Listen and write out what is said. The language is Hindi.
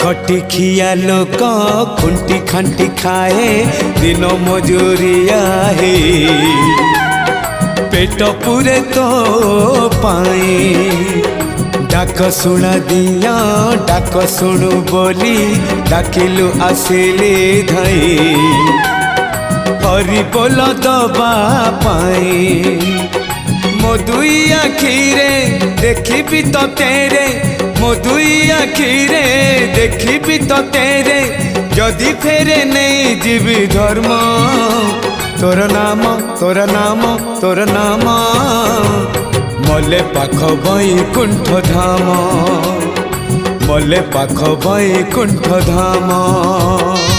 खटी खिया लोक खुंटी खांटी खाए दिन मजूरिया है पेट पूरे तो पाए डाक शुणा दिया डाक शुणु बोली डाकिलु आसिले धाई हरि बोल दबा पाए मो दुई आखिरे देखी तो तेरे मो दुई आखिरे देखी तो तेरे जदि फेरे नहीं जीवी धर्म तोर नाम तोर नाम तोर नाम मले पाख बैकुंठ धाम मले पाख बैकुंठ धाम।